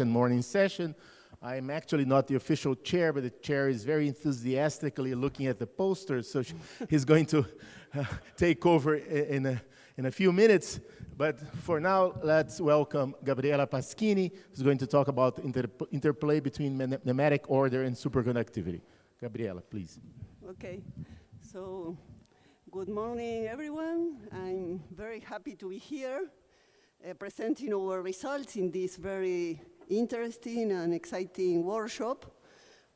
Morning session. I'm actually not the official chair, but the chair is very enthusiastically looking at the posters, so he's going to take over in a few minutes. But for now, let's welcome Gabriela Pasquini, who's going to talk about interplay between nematic order and superconductivity. Gabriela, please. Okay, so good morning, everyone. I'm very happy to be here presenting our results in this very interesting and exciting workshop.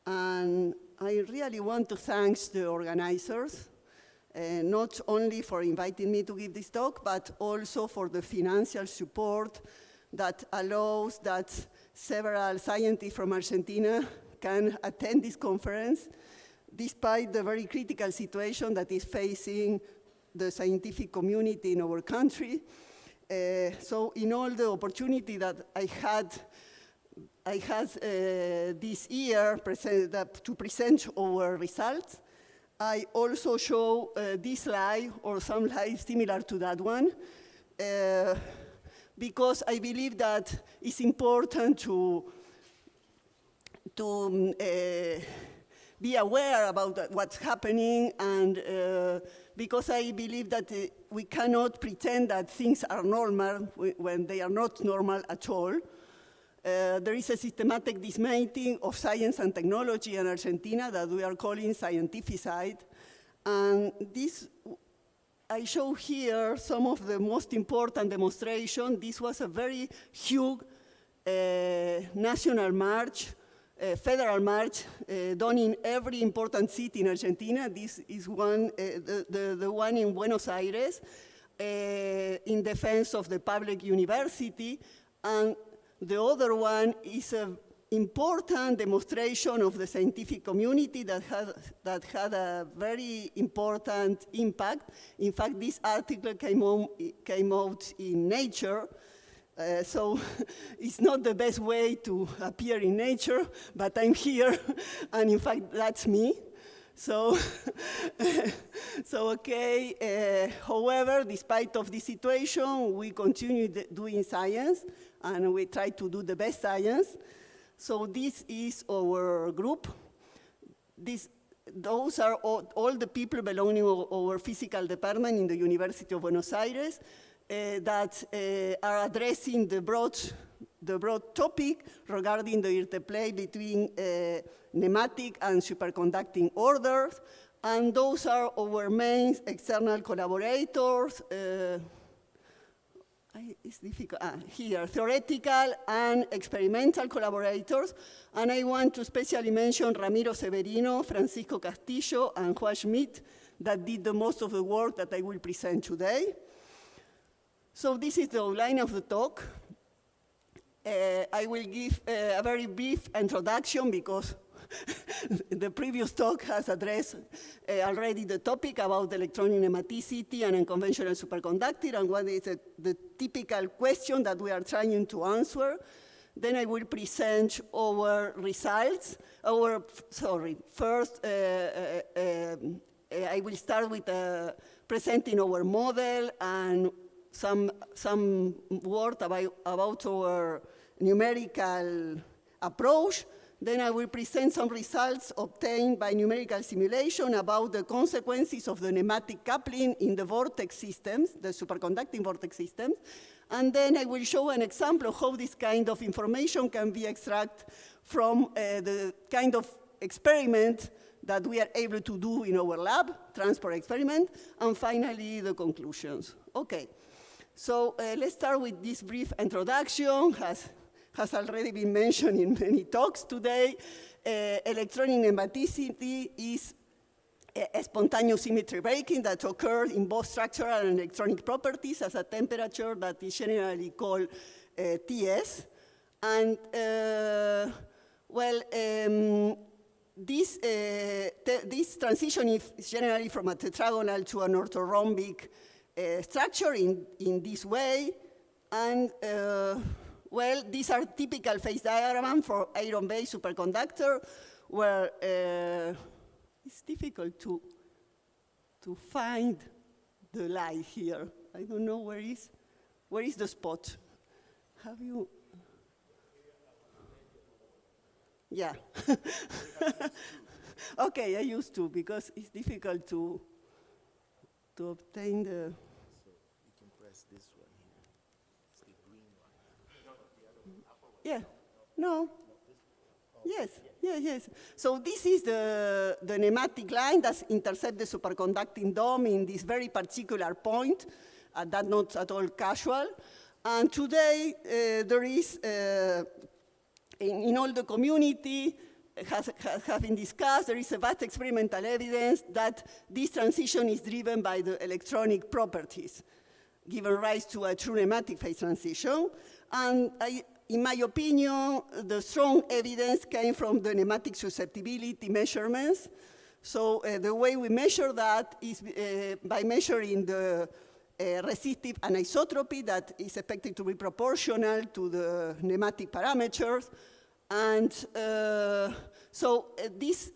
And I really want to thank the organizers, not only for inviting me to give this talk, but also for the financial support that allows that several scientists from Argentina can attend this conference, despite the very critical situation that is facing the scientific community in our country. So in all the opportunity that I had this year to present our results, I also show this slide or some slides similar to that one, because I believe that it's important to be aware about what's happening, and because I believe that we cannot pretend that things are normal when they are not normal at all. There is a systematic dismantling of science and technology in Argentina that we are calling scientificide. And this, I show here some of the most important demonstrations. This was a very huge national march, federal march, done in every important city in Argentina. This is one, the one in Buenos Aires, in defense of the public university. And the other one is an important demonstration of the scientific community that had a very important impact. In fact, this article came out in Nature, so it's not the best way to appear in Nature, but I'm here, and in fact, that's me. So, okay, however, despite of this situation, we continue doing science, and we try to do the best science. So this is our group. Those are all the people belonging to our physical department in the University of Buenos Aires that are addressing the broad topic regarding the interplay between nematic and superconducting orders. And those are our main external collaborators. It's difficult, here, theoretical and experimental collaborators. And I want to especially mention Ramiro Severino, Francisco Castillo, and Juan Schmidt that did the most of the work that I will present today. So this is the outline of the talk. I will give a very brief introduction because the previous talk has addressed already the topic about electronic nematicity and unconventional superconducting and what is the typical question that we are trying to answer. Then I will present our results. First, I will start with presenting our model and some word about our numerical approach. Then I will present some results obtained by numerical simulation about the consequences of the nematic coupling in the vortex systems, the superconducting vortex systems. And then I will show an example of how this kind of information can be extracted from the kind of experiment that we are able to do in our lab, transport experiment, and finally the conclusions. Okay, so let's start with this brief introduction. Has already been mentioned in many talks today. Electronic nematicity is a spontaneous symmetry breaking that occurs in both structural and electronic properties as a temperature that is generally called Ts. And this transition is generally from a tetragonal to an orthorhombic structure in this way. And well, these are typical phase diagrams for iron-based superconductor, where it's difficult to find the light here. I don't know where is the spot. Have you? Yeah. Okay, I used to because it's difficult to obtain the. So you can press this one here. It's the green one. Yeah. No. Yes. Yes. So this is the nematic line that intercepts the superconducting dome in this very particular point, that not at all casual. And today there is, in all the community, have been discussed, there is a vast experimental evidence that this transition is driven by the electronic properties, giving rise to a true nematic phase transition. And in my opinion, the strong evidence came from the nematic susceptibility measurements. So the way we measure that is by measuring the resistive anisotropy that is expected to be proportional to the nematic parameters. And this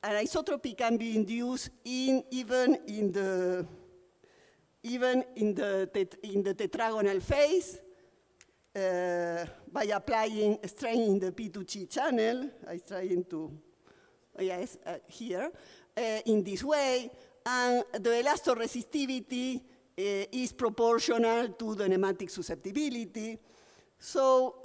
anisotropy can be induced even in the tetragonal phase by applying a strain in the P2G channel. I'm trying to, yes, here, in this way. And the elastoresistivity is proportional to the nematic susceptibility. So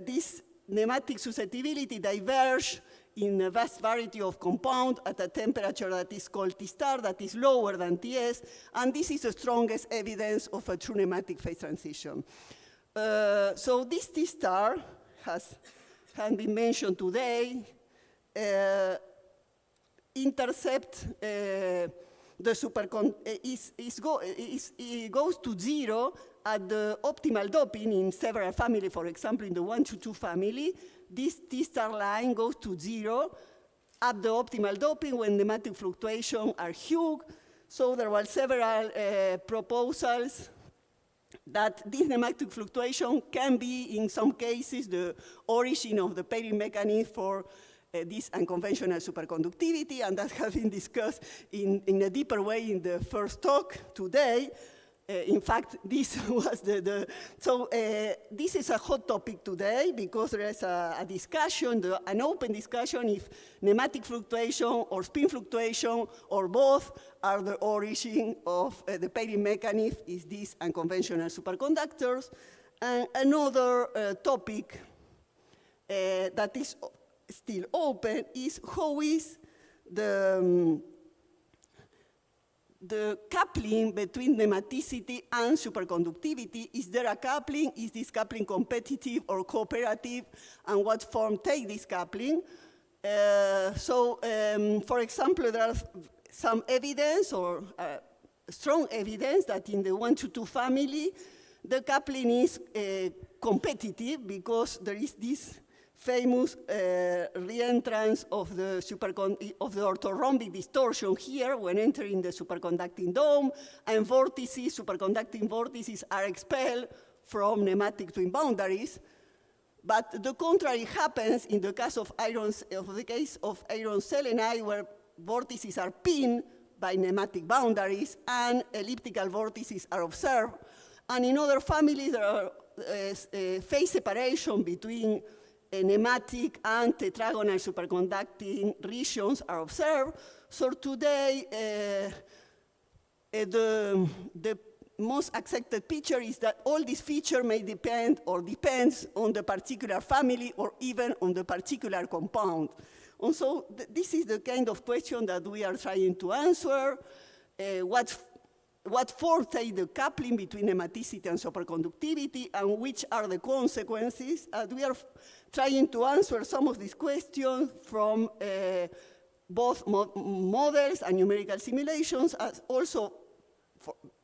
this nematic susceptibility diverge in a vast variety of compounds at a temperature that is called T star, that is lower than Ts, and this is the strongest evidence of a true nematic phase transition. So this T star has been mentioned today, intercept it goes to 0 at the optimal doping in several families. For example, in the 1-2 family, this T star line goes to 0 at the optimal doping when nematic fluctuations are huge. So there were several proposals that this nematic fluctuation can be, in some cases, the origin of the pairing mechanism for this unconventional superconductivity, and that has been discussed in a deeper way in the first talk today. In fact, this was this is a hot topic today because there is a discussion, an open discussion if nematic fluctuation or spin fluctuation or both are the origin of the pairing mechanism, is these unconventional superconductors. And another topic that is still open is how is the coupling between nematicity and superconductivity. Is there a coupling? Is this coupling competitive or cooperative? And what form take this coupling? For example, there are some evidence or strong evidence that in the 1-2 family, the coupling is competitive because there is this famous reentrance of the orthorhombic distortion here when entering the superconducting dome, and superconducting vortices are expelled from nematic twin boundaries. But the contrary happens in the case of iron selenide, where vortices are pinned by nematic boundaries and elliptical vortices are observed. And in other families, there are phase separation between nematic and tetragonal superconducting regions are observed. So today, the most accepted picture is that all these features may depend or depends on the particular family or even on the particular compound. And so this is the kind of question that we are trying to answer. What form take the coupling between nematicity and superconductivity, and which are the consequences? We are trying to answer some of these questions from both models and numerical simulations, as also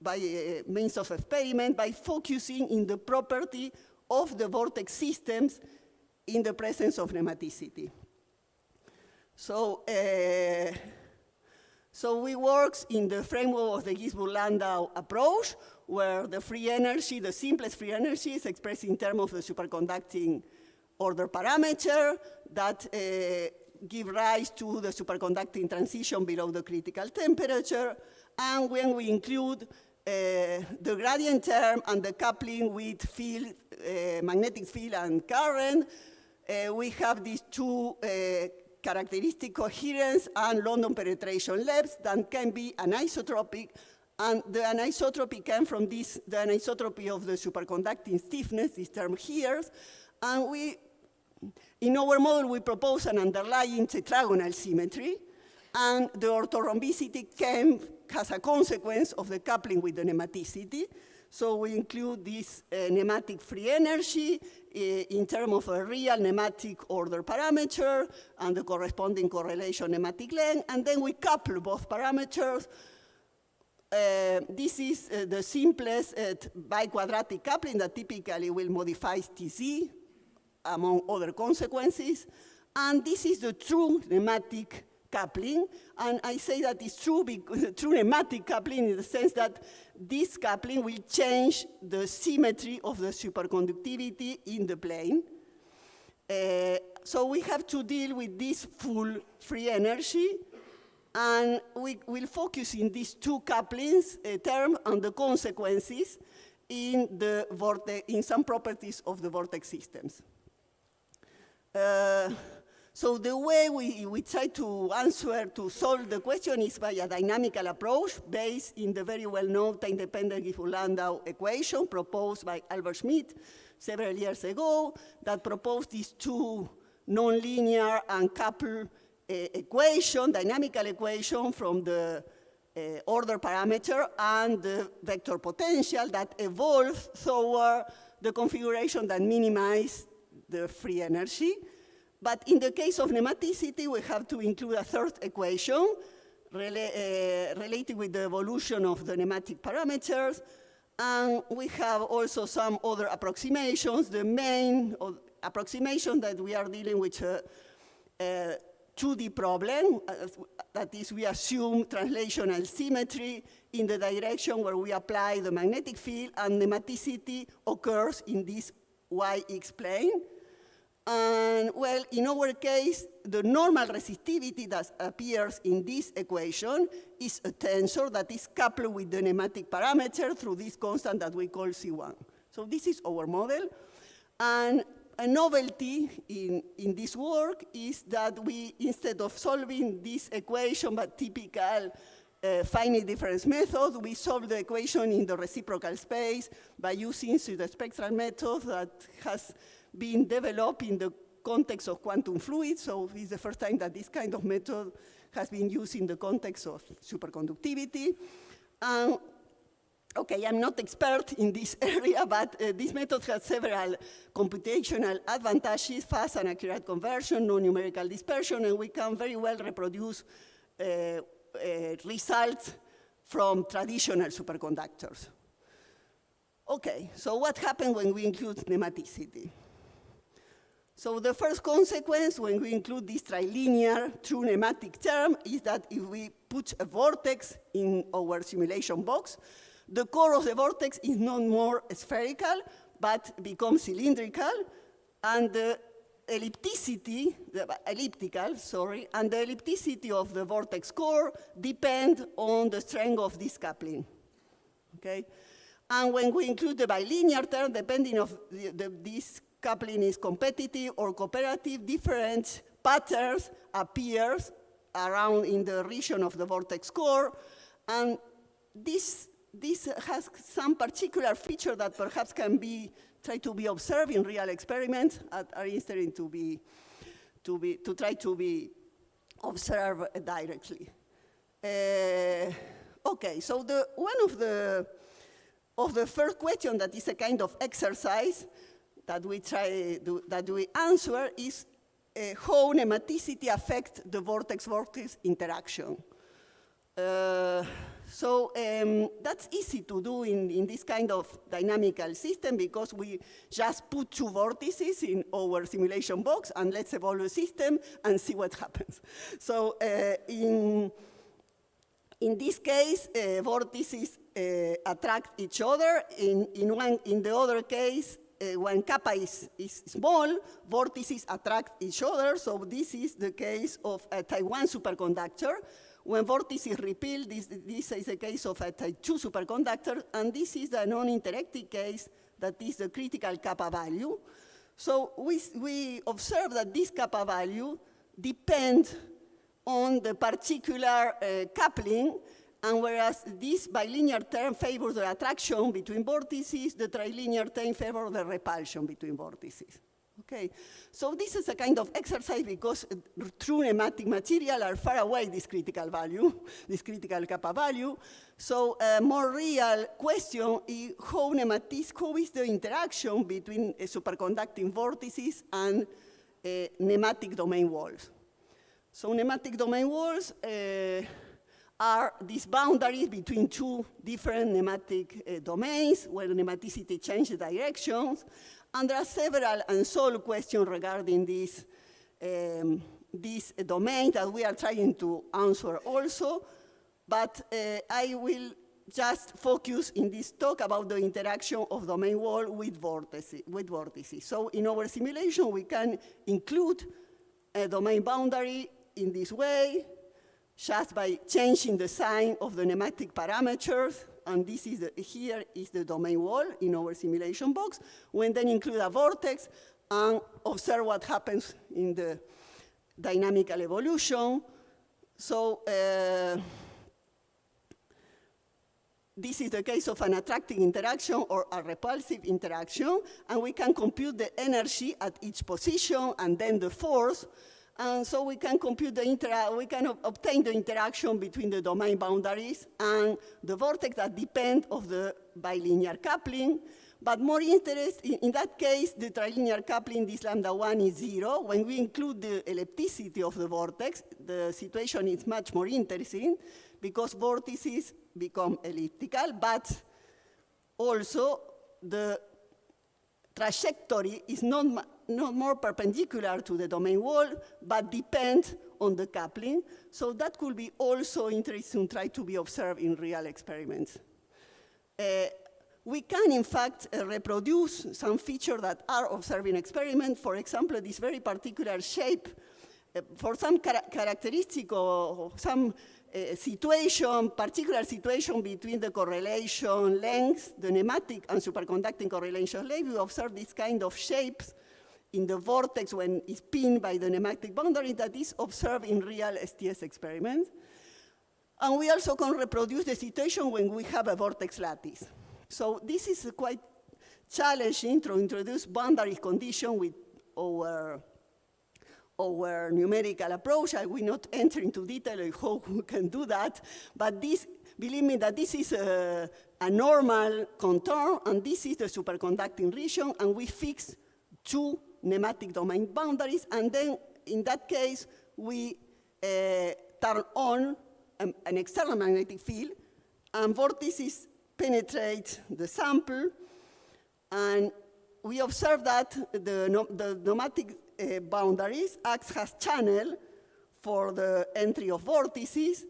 by means of experiment, by focusing in the property of the vortex systems in the presence of nematicity. So we work in the framework of the Ginzburg-Landau approach, where the free energy, the simplest free energy, is expressed in terms of the superconducting order parameter that give rise to the superconducting transition below the critical temperature. And when we include the gradient term and the coupling with field magnetic field and current. We have these two characteristic coherence and London penetration labs that can be anisotropic, and the anisotropy came from this, the anisotropy of the superconducting stiffness, this term here, and in our model, we propose an underlying tetragonal symmetry, and the orthorhombicity has a consequence of the coupling with the nematicity. So we include this nematic free energy in terms of a real nematic order parameter and the corresponding correlation nematic length, and then we couple both parameters. This is the simplest biquadratic coupling that typically will modify TZ, among other consequences. And this is the true nematic coupling. And I say that it's true nematic coupling in the sense that this coupling will change the symmetry of the superconductivity in the plane. So we have to deal with this full free energy. And we will focus in these two couplings term on the consequences in the vortex, in some properties of the vortex systems. So the way we try to solve the question is by a dynamical approach based in the very well-known time-dependent Gifford-Landau equation proposed by Albert Schmidt several years ago that proposed these two nonlinear and coupled dynamical equation from the order parameter and the vector potential that evolves toward the configuration that minimizes the free energy. But in the case of nematicity, we have to include a third equation related with the evolution of the nematic parameters. And we have also some other approximations. The main approximation that we are dealing with 2D problem, that is, we assume translational symmetry in the direction where we apply the magnetic field, and nematicity occurs in this YX plane. And well, in our case, the normal resistivity that appears in this equation is a tensor that is coupled with the nematic parameter through this constant that we call C1. So this is our model. And a novelty in this work is that we, instead of solving this equation by typical finite difference method, we solve the equation in the reciprocal space by using pseudospectral method that has been developed in the context of quantum fluids. So it's the first time that this kind of method has been used in the context of superconductivity. Okay, I'm not expert in this area, but this method has several computational advantages: fast and accurate conversion, no numerical dispersion, and we can very well reproduce results from traditional superconductors. Okay, so what happens when we include nematicity? So the first consequence when we include this trilinear true nematic term is that if we put a vortex in our simulation box, the core of the vortex is not more spherical, but becomes cylindrical, and the ellipticity of the vortex core depend on the strength of this coupling, okay? And when we include the bilinear term, depending on this coupling is competitive or cooperative, different patterns appears around in the region of the vortex core, and this has some particular feature that perhaps can be tried to be observed in real experiments that are interesting to try to be observed directly. Okay, so one of the first question that is a kind of exercise that we answer is how nematicity affects the vortex-vortex interaction. So that's easy to do in this kind of dynamical system because we just put two vortices in our simulation box and let's evolve the system and see what happens. So in this case, vortices attract each other. In the other case, when kappa is small, vortices attract each other. So this is the case of a type 1 superconductor. When vortices repel, this is a case of a type 2 superconductor, and this is the non-interactive case that is the critical kappa value. So we observe that this kappa value depends on the particular coupling, and whereas this bilinear term favors the attraction between vortices, the trilinear term favors the repulsion between vortices. Okay, so this is a kind of exercise because true nematic material are far away this critical value, this critical kappa value. So a more real question is how is the interaction between superconducting vortices and nematic domain walls. So nematic domain walls are these boundaries between two different nematic domains where nematicity changes directions. And there are several unsolved questions regarding this domain that we are trying to answer also. But I will just focus in this talk about the interaction of domain wall with vortices. So in our simulation, we can include a domain boundary in this way, just by changing the sign of the nematic parameters. And this is here is the domain wall in our simulation box. We then include a vortex and observe what happens in the dynamical evolution. So this is the case of an attracting interaction or a repulsive interaction, and we can compute the energy at each position and then the force. And so we can compute we can obtain the interaction between the domain boundaries and the vortex that depend of the bilinear coupling. But more interesting, in that case, the trilinear coupling, this lambda 1 is 0. When we include the ellipticity of the vortex, the situation is much more interesting because vortices become elliptical, but also the trajectory is not more perpendicular to the domain wall, but depends on the coupling. So that could be also interesting to try to be observed in real experiments. We can, in fact, reproduce some features that are observed in experiment. For example, this very particular shape, for some characteristic or some particular situation between the correlation lengths, the nematic and superconducting correlation length, we observe this kind of shapes in the vortex when it's pinned by the nematic boundary that is observed in real STS experiments. And we also can reproduce the situation when we have a vortex lattice. So this is quite challenging to introduce boundary condition with our numerical approach. I will not enter into detail on how we can do that, but believe me that this is a normal contour, and this is the superconducting region, and we fix two nematic domain boundaries, and then in that case, we turn on an external magnetic field, and vortices penetrate the sample, and we observe that the nematic boundaries act as channel for the entry of vortices,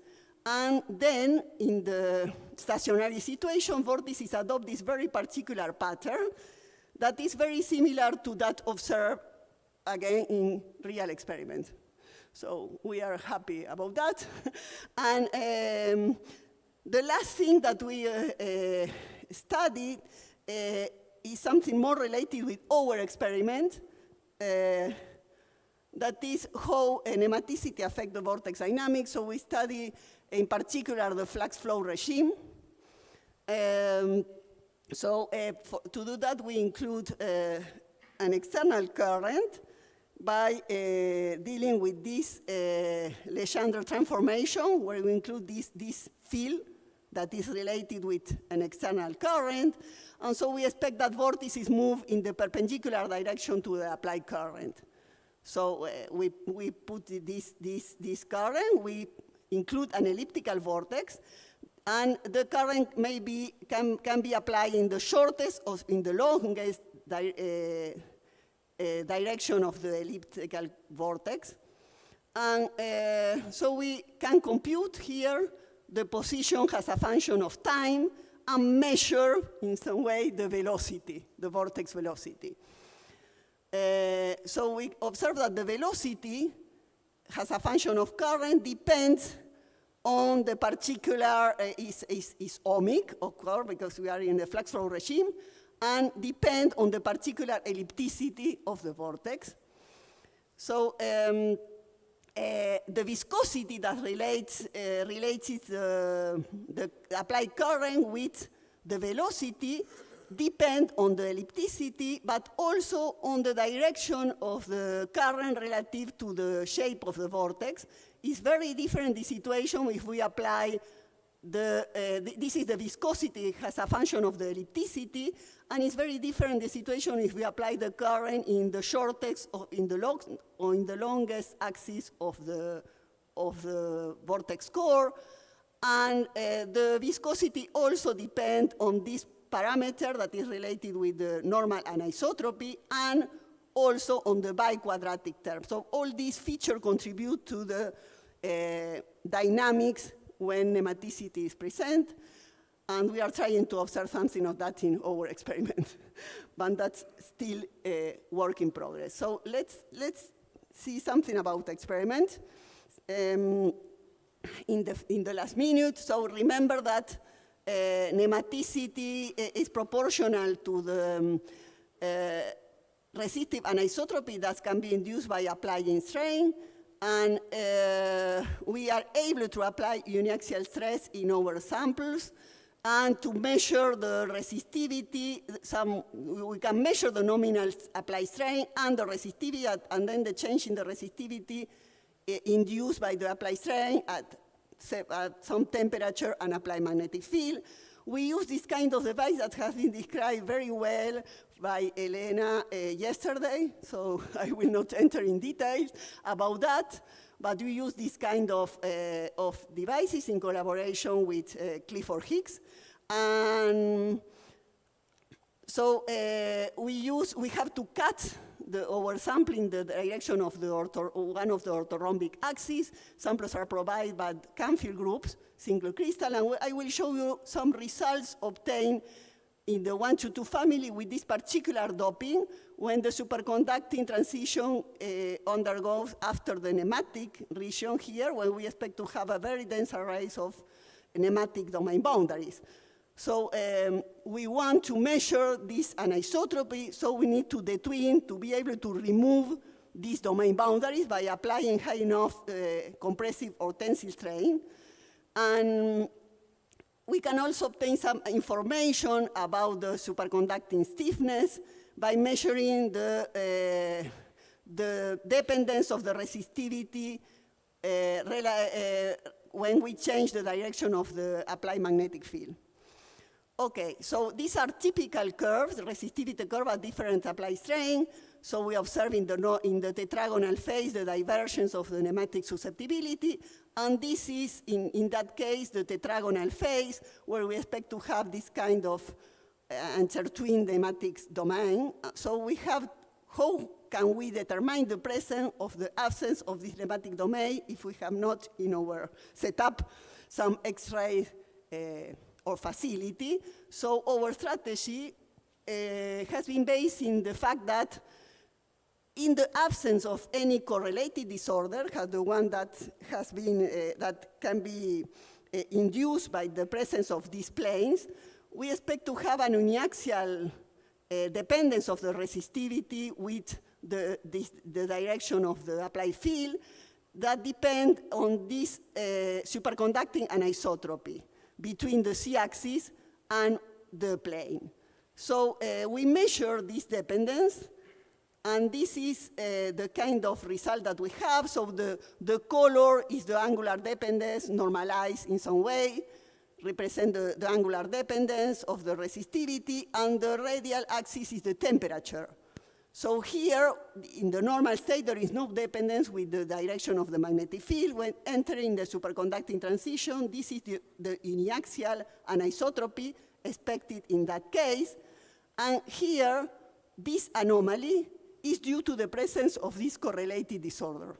and then in the stationary situation, vortices adopt this very particular pattern that is very similar to that observed, again, in real experiment. So we are happy about that. And the last thing that we studied is something more related with our experiment, that is how nematicity affects the vortex dynamics. So we study, in particular, the flux flow regime. To do that, we include an external current by dealing with this Legendre transformation, where we include this field that is related with an external current. And so we expect that vortices move in the perpendicular direction to the applied current. So we put this current, we include an elliptical vortex, and the current can be applied in the shortest or in the longest direction of the elliptical vortex. And so we can compute here the position as a function of time and measure, in some way, the velocity, the vortex velocity. So we observe that the velocity as a function of current depends on the particular, is ohmic, of course, because we are in the flux flow regime, and depend on the particular ellipticity of the vortex. So the viscosity that relates the applied current with the velocity depend on the ellipticity, but also on the direction of the current relative to the shape of the vortex. It's very different the situation if we apply this is the viscosity, it has a function of the ellipticity, and it's very different the situation if we apply the current in the shortest or in the longest axis of the vortex core. And the viscosity also depends on this parameter that is related with the normal anisotropy and also on the biquadratic term. So all these features contribute to the dynamics when nematicity is present, and we are trying to observe something of that in our experiment, but that's still a work in progress. So let's see something about the experiment in the last minute. So remember that nematicity is proportional to the resistive anisotropy that can be induced by applying strain. And we are able to apply uniaxial stress in our samples and to measure the resistivity. We can measure the nominal applied strain and the resistivity, and then the change in the resistivity induced by the applied strain at some temperature and applied magnetic field. We use this kind of device that has been described very well by Elena yesterday, so I will not enter in details about that, but we use this kind of devices in collaboration with Clifford Hicks. And so we have to cut our sample in the direction of one of the orthorhombic axes. Samples are provided by Canfield groups, single crystal, and I will show you some results obtained in the 1-2 family with this particular doping when the superconducting transition undergoes after the nematic region here, when we expect to have a very dense array of nematic domain boundaries. So we want to measure this anisotropy, so we need to detwin to be able to remove these domain boundaries by applying high enough compressive or tensile strain. And we can also obtain some information about the superconducting stiffness by measuring the dependence of the resistivity when we change the direction of the applied magnetic field. Okay, so these are typical curves, the resistivity curve at different applied strain. So we observe in the tetragonal phase the divergence of the nematic susceptibility. And this is, in that case, the tetragonal phase, where we expect to have this kind of intertwined nematic domain. So we have, how can we determine the presence of the absence of this nematic domain if we have not in our setup some X-ray or facility? So our strategy has been based in the fact that in the absence of any correlated disorder, the one that has been, that can be induced by the presence of these planes, we expect to have an uniaxial dependence of the resistivity with the direction of the applied field that depend on this superconducting anisotropy between the z-axis and the plane. So we measure this dependence, and this is the kind of result that we have. So the color is the angular dependence normalized in some way, represent the angular dependence of the resistivity, and the radial axis is the temperature. So here, in the normal state, there is no dependence with the direction of the magnetic field. When entering the superconducting transition, this is the uniaxial anisotropy expected in that case. And here, this anomaly is due to the presence of this correlated disorder.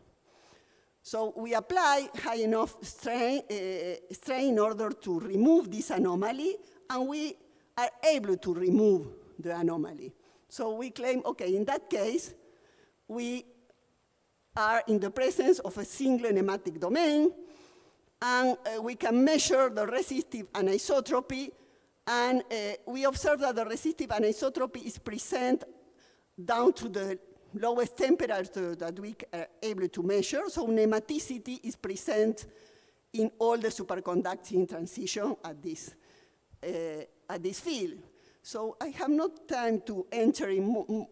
So we apply high enough strain in order to remove this anomaly, and we are able to remove the anomaly. So we claim, okay, in that case, we are in the presence of a single nematic domain, and we can measure the resistive anisotropy And we observe that the resistive anisotropy is present down to the lowest temperature that we are able to measure. So nematicity is present in all the superconducting transition at this field. So I have not time to enter in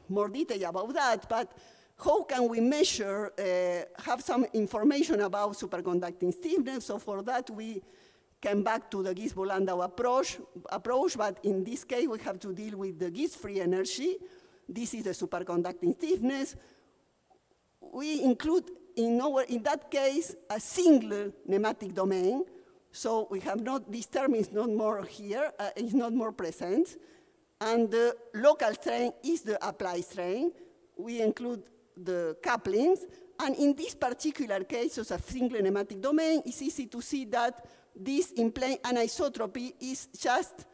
more detail about that, but how can we measure, have some information about superconducting stiffness? So for that, we came back to the Gibbs-Landau approach, but in this case, we have to deal with the Gibbs free energy. This is the superconducting stiffness. We include, in that case, a single nematic domain. So we have not, this term is not more here, it's not more present. And the local strain is the applied strain. We include the couplings. And in this particular case, as a single nematic domain, it's easy to see that this in plane anisotropy is just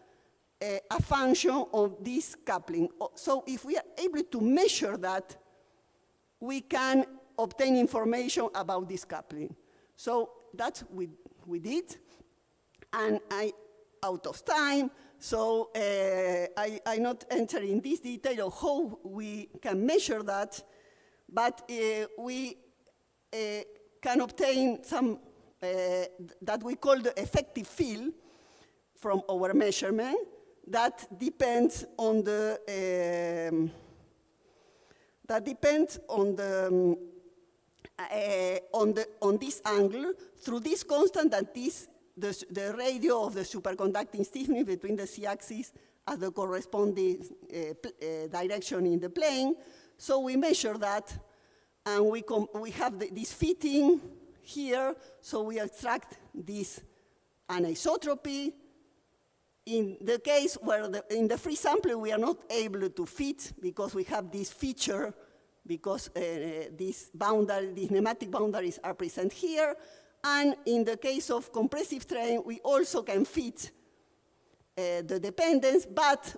a function of this coupling. So if we are able to measure that, we can obtain information about this coupling. So that's what we did. And I, out of time, so I not enter in this detail of how we can measure that, but we can obtain some that we call the effective field from our measurement that depends on the on this angle through this constant that is the radio of the superconducting stiffness between the z-axis at the corresponding direction in the plane. So we measure that, and we have this fitting here, so we extract this anisotropy. In the case where in the free sample we are not able to fit because we have this feature, because these nematic boundaries are present here. And in the case of compressive strain, we also can fit the dependence, but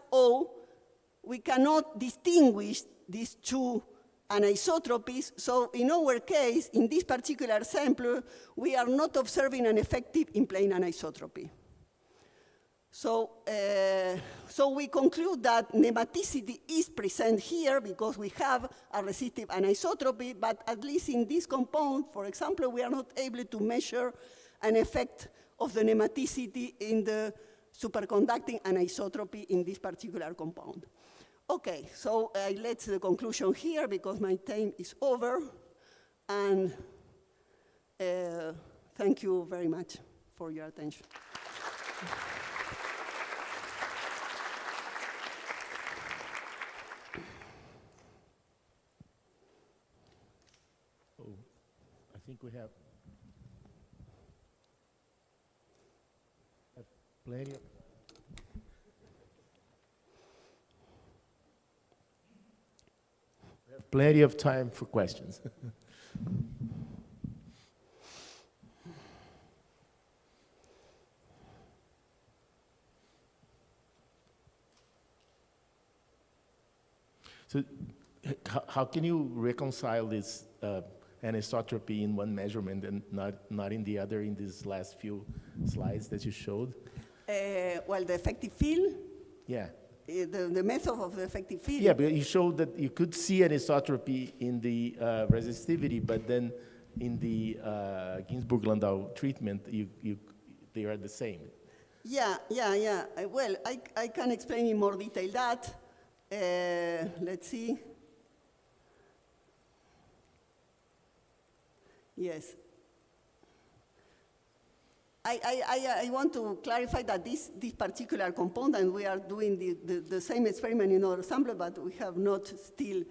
we cannot distinguish these two anisotropies. So in our case, in this particular sample, we are not observing an effective in-plane anisotropy. So, so we conclude that nematicity is present here because we have a resistive anisotropy, but at least in this compound, for example, we are not able to measure an effect of the nematicity in the superconducting anisotropy in this particular compound. Okay, so I let the conclusion here because my time is over, and thank you very much for your attention. I think we have plenty of plenty of time for questions. So how can you reconcile this anisotropy in one measurement and not in the other in these last few slides that you showed? Well, the effective field? Yeah. The method of the effective field? Yeah, but you showed that you could see anisotropy in the resistivity, but then in the Ginsburg-Landau treatment, they are the same. Yeah. Well, I can explain in more detail that. Let's see. Yes. I want to clarify that this particular compound, and we are doing the same experiment in our sample, but we have not still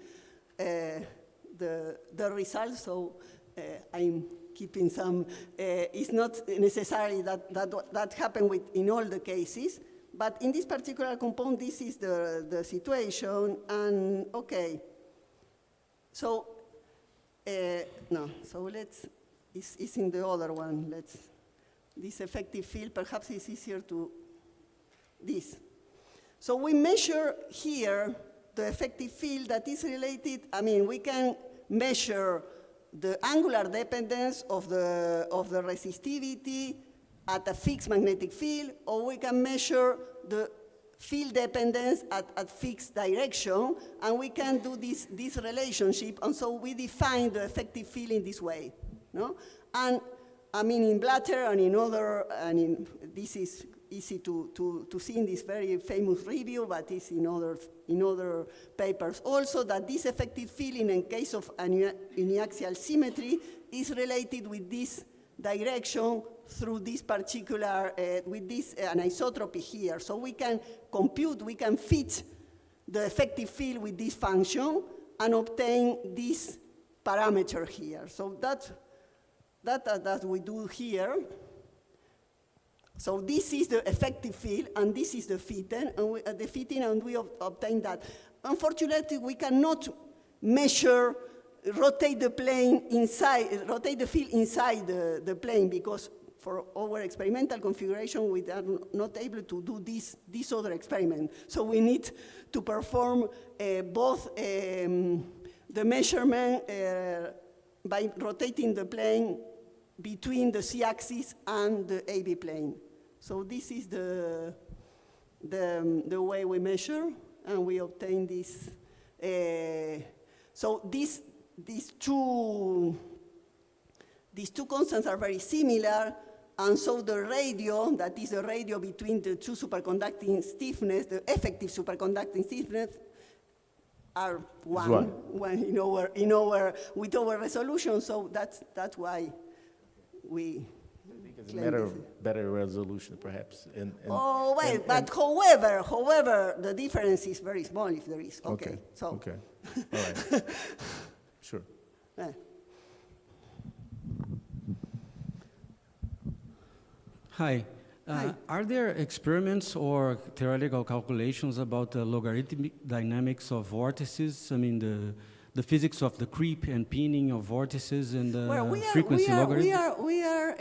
the results, so I'm keeping some. It's not necessarily that happened in all the cases, but in this particular compound, this is the situation, and okay. So, no, so it's in the other one, this effective field, perhaps it's easier to this. So we measure here the effective field that is related, we can measure the angular dependence of the resistivity at a fixed magnetic field, or we can measure the field dependence at fixed direction, and we can do this relationship, and so we define the effective field in this way, no? And I mean, in Blatter and in other, this is easy to see in this very famous review, but it's in other papers also, that this effective field in case of uniaxial symmetry is related with this direction through this particular, with this anisotropy here. So we can compute, we can fit the effective field with this function and obtain this parameter here. So that we do here. So this is the effective field, and this is the fitting, and we obtain that. Unfortunately, we cannot measure, rotate the plane inside, rotate the field inside the plane, because for our experimental configuration, we are not able to do this other experiment. So we need to perform both the measurement by rotating the plane between the z-axis and the AB plane. So this is the way we measure, and we obtain this. So these two constants are very similar, and so the radio, that is the radio between the two superconducting stiffness, the effective superconducting stiffness, are one with our resolution. So that's why we. I think it's a matter of better resolution, perhaps. But however, the difference is very small if there is. Okay. So. Okay. All right. Sure. Hi. Hi. Are there experiments or theoretical calculations about the logarithmic dynamics of vortices? I mean, the physics of the creep and pinning of vortices and the frequency logarithm? We are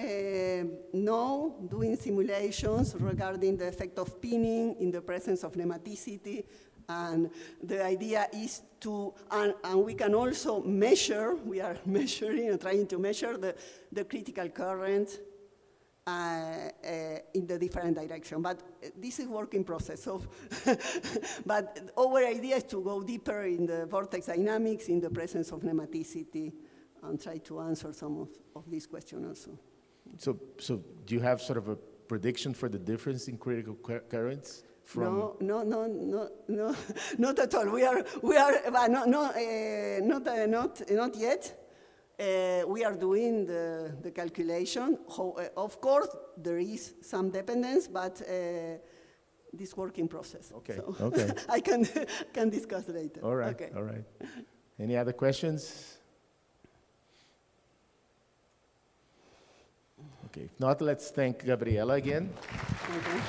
now doing simulations regarding the effect of pinning in the presence of nematicity, and the idea is to, and we can also measure, we are measuring and trying to measure the critical current in the different direction, but this is work in process. So, but our idea is to go deeper in the vortex dynamics in the presence of nematicity, and try to answer some of these questions also. So do you have sort of a prediction for the difference in critical currents? No, not at all. We are, but not yet. We are doing the calculation. Of course, there is some dependence, but this work in process. Okay. So Okay. I can discuss later. All right. Okay. All right. Any other questions? Okay. If not, let's thank Gabriela again. Okay.